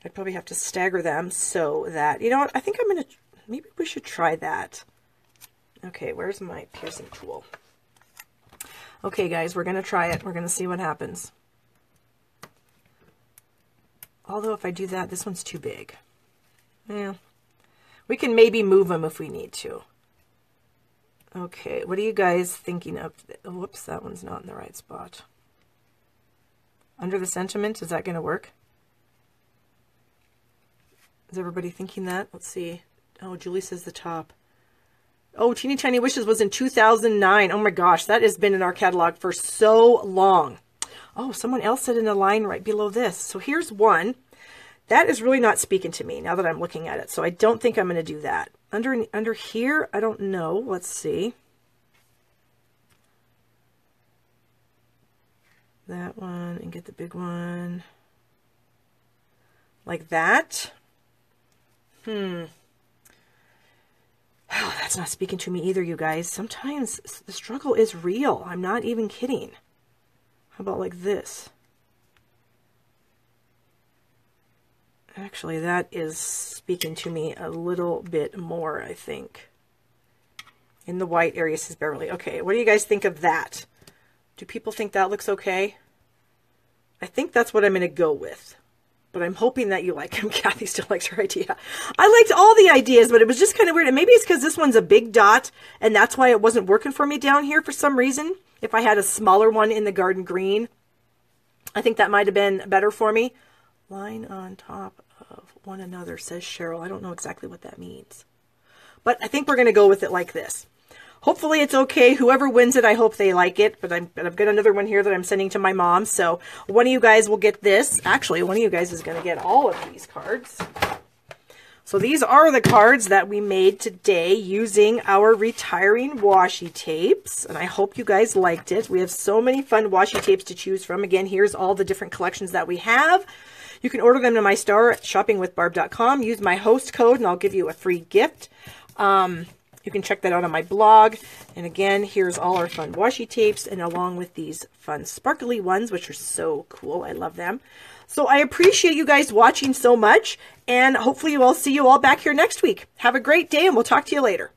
I'd probably have to stagger them so that, you know what, I think I'm going to, maybe we should try that. Okay, where's my piercing tool? Okay, guys, we're going to try it. We're going to see what happens. Although if I do that, this one's too big. Yeah, we can maybe move them if we need to. Okay, what are you guys thinking of? Whoops, that one's not in the right spot. Under the sentiment, is that going to work? Is everybody thinking that? Let's see. Oh, Julie says the top. Oh, Teeny Tiny Wishes was in 2009. Oh my gosh, that has been in our catalog for so long. Oh, someone else said in the line right below this. So here's one that is really not speaking to me now that I'm looking at it. So I don't think I'm going to do that. Under here, I don't know. Let's see. That one and get the big one. Like that. Oh, that's not speaking to me either, you guys. Sometimes the struggle is real. I'm not even kidding. How about like this? Actually, that is speaking to me a little bit more, I think. In the white area, says Beverly. Okay, what do you guys think of that? Do people think that looks okay? I think that's what I'm going to go with. But I'm hoping that you like him. Kathy still likes her idea. I liked all the ideas, but it was just kind of weird. And maybe it's because this one's a big dot, and that's why it wasn't working for me down here for some reason. If I had a smaller one in the garden green, I think that might have been better for me. Line on top of one another, says Cheryl. I don't know exactly what that means. But I think we're going to go with it like this. Hopefully it's okay. Whoever wins it, I hope they like it. But I've got another one here that I'm sending to my mom. So one of you guys will get this. Actually, one of you guys is going to get all of these cards. So these are the cards that we made today using our retiring washi tapes. And I hope you guys liked it. We have so many fun washi tapes to choose from. Again, here's all the different collections that we have. You can order them to my store at shoppingwithbarb.com. Use my host code and I'll give you a free gift. You can check that out on my blog. And again, here's all our fun washi tapes and along with these fun sparkly ones, which are so cool. I love them. So I appreciate you guys watching so much. And hopefully I'll see you all back here next week. Have a great day and we'll talk to you later.